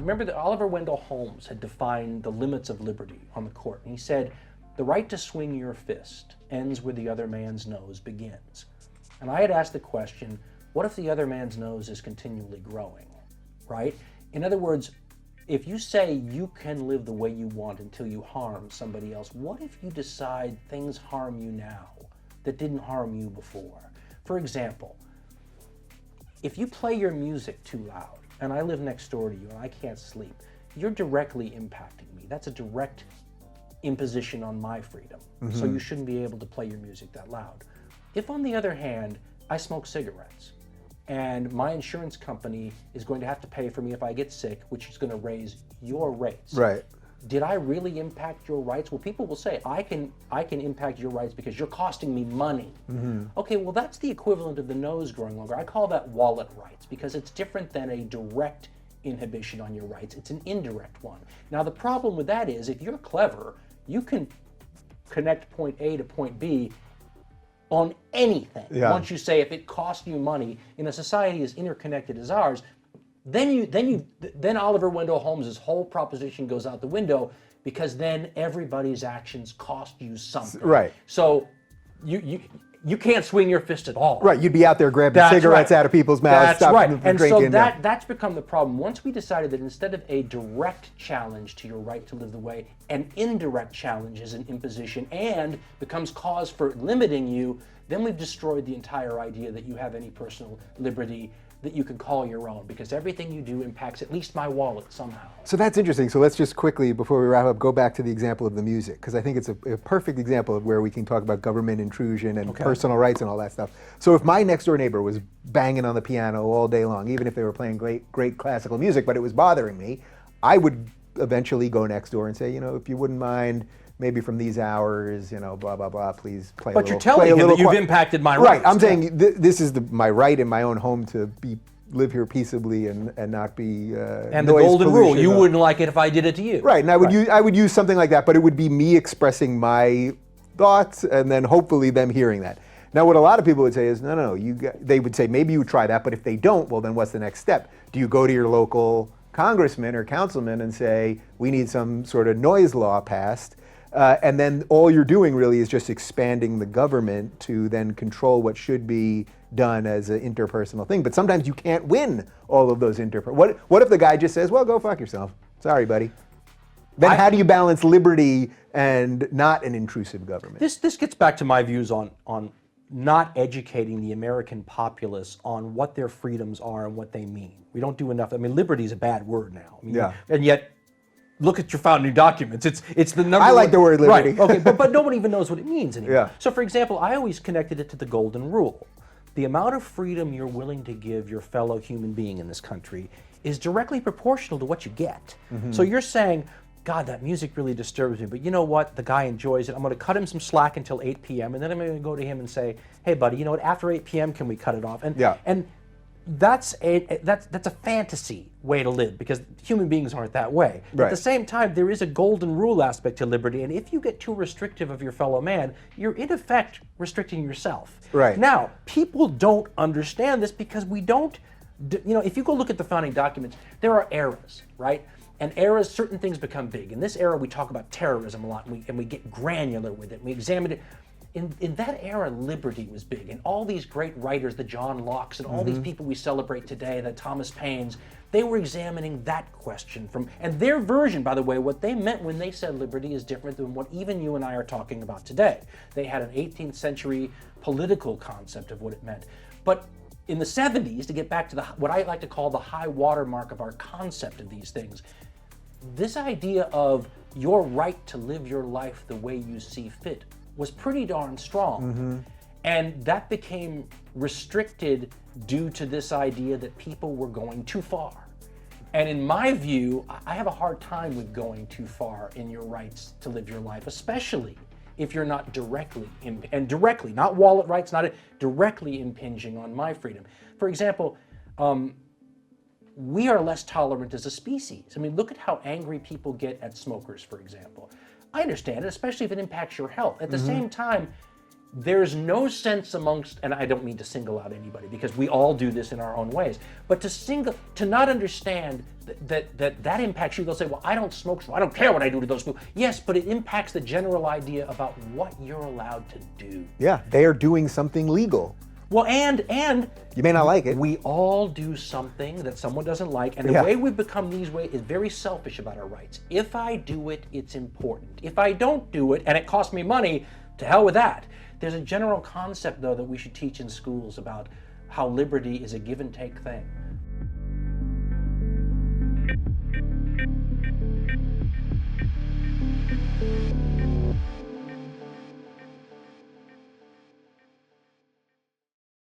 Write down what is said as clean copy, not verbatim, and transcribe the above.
remember that Oliver Wendell Holmes had defined the limits of liberty on the court. And he said, the right to swing your fist ends where the other man's nose begins. And I had asked the question, what if the other man's nose is continually growing, right? In other words, if you say you can live the way you want until you harm somebody else, what if you decide things harm you now that didn't harm you before? For example, if you play your music too loud and I live next door to you and I can't sleep, you're directly impacting me. That's a direct imposition on my freedom. So you shouldn't be able to play your music that loud. If, on the other hand, I smoke cigarettes and my insurance company is going to have to pay for me if I get sick, which is going to raise your rates. Right. Did I really impact your rights? Well, people will say, I can impact your rights because you're costing me money. Okay, well, that's the equivalent of the nose growing longer. I call that wallet rights because it's different than a direct inhibition on your rights. It's an indirect one. Now, the problem with that is if you're clever, you can connect point A to point B on anything. Once you say if it costs you money in a society as interconnected as ours, then Oliver Wendell Holmes' whole proposition goes out the window because then everybody's actions cost you something. Right. So you can't swing your fist at all. Right, you'd be out there grabbing cigarettes out of people's mouths, stopping them from drinking. And so that's become the problem. Once we decided that instead of a direct challenge to your right to live the way, an indirect challenge is an imposition and becomes cause for limiting you, then we've destroyed the entire idea that you have any personal liberty that you can call your own, because everything you do impacts at least my wallet somehow. So that's interesting. So let's just quickly, before we wrap up, go back to the example of the music, because I think it's a perfect example of where we can talk about government intrusion and personal rights and all that stuff. So if my next door neighbor was banging on the piano all day long, even if they were playing great classical music, but it was bothering me, I would eventually go next door and say, if you wouldn't mind, maybe from these hours, blah, blah, blah, please play but a little. But you're telling him that you've impacted my rights. Right, I'm saying this is my right in my own home to live here peaceably and not be and the golden rule, you wouldn't like it if I did it to you. Right, and I would use something like that, but it would be me expressing my thoughts and then hopefully them hearing that. Now, what a lot of people would say is, no, they would say, maybe you try that, but if they don't, well, then what's the next step? Do you go to your local congressman or councilman and say, we need some sort of noise law passed? And then all you're doing really is just expanding the government to then control what should be done as an interpersonal thing. But sometimes you can't win all of those What if the guy just says, well, go fuck yourself. Sorry, buddy. Then how do you balance liberty and not an intrusive government? This gets back to my views on not educating the American populace on what their freedoms are and what they mean. We don't do enough. I mean, liberty is a bad word now. And yet, look at your founding documents. It's the number. I like the word liberty. Right. Okay. But nobody even knows what it means anymore. Yeah. So, for example, I always connected it to the golden rule. The amount of freedom you're willing to give your fellow human being in this country is directly proportional to what you get. So you're saying, God, that music really disturbs me, but you know what? The guy enjoys it. I'm going to cut him some slack until 8 p.m. and then I'm going to go to him and say, hey, buddy, you know what? After 8 p.m. can we cut it off? And that's a fantasy way to live because human beings aren't that way. Right. At the same time, there is a golden rule aspect to liberty, and if you get too restrictive of your fellow man, you're in effect restricting yourself. Right. Now, people don't understand this because we don't, if you go look at the founding documents, there are eras, right? And eras, certain things become big. In this era, we talk about terrorism a lot, and we get granular with it. We examine it. In that era, liberty was big, and all these great writers, the John Locke's, and all these people we celebrate today, the Thomas Paines, they were examining that question and their version, by the way, what they meant when they said liberty is different than what even you and I are talking about today. They had an 18th century political concept of what it meant. But in the 70s, to get back to what I like to call the high watermark of our concept of these things, this idea of your right to live your life the way you see fit was pretty darn strong. And that became restricted due to this idea that people were going too far. And in my view, I have a hard time with going too far in your rights to live your life, especially if you're not directly, not wallet rights, not directly impinging on my freedom. For example, we are less tolerant as a species. I mean, look at how angry people get at smokers, for example. I understand it, especially if it impacts your health. At the same time, there's no sense amongst, and I don't mean to single out anybody because we all do this in our own ways, but to not understand that impacts you. They'll say, well, I don't smoke, so I don't care what I do to those people. Yes, but it impacts the general idea about what you're allowed to do. Yeah, they are doing something legal. Well, and you may not like it. we all do something that someone doesn't like, and the Yeah. way we've become these ways is very selfish about our rights. If I do it, it's important. If I don't do it, and it costs me money, to hell with that. There's a general concept, though, that we should teach in schools about how liberty is a give and take thing.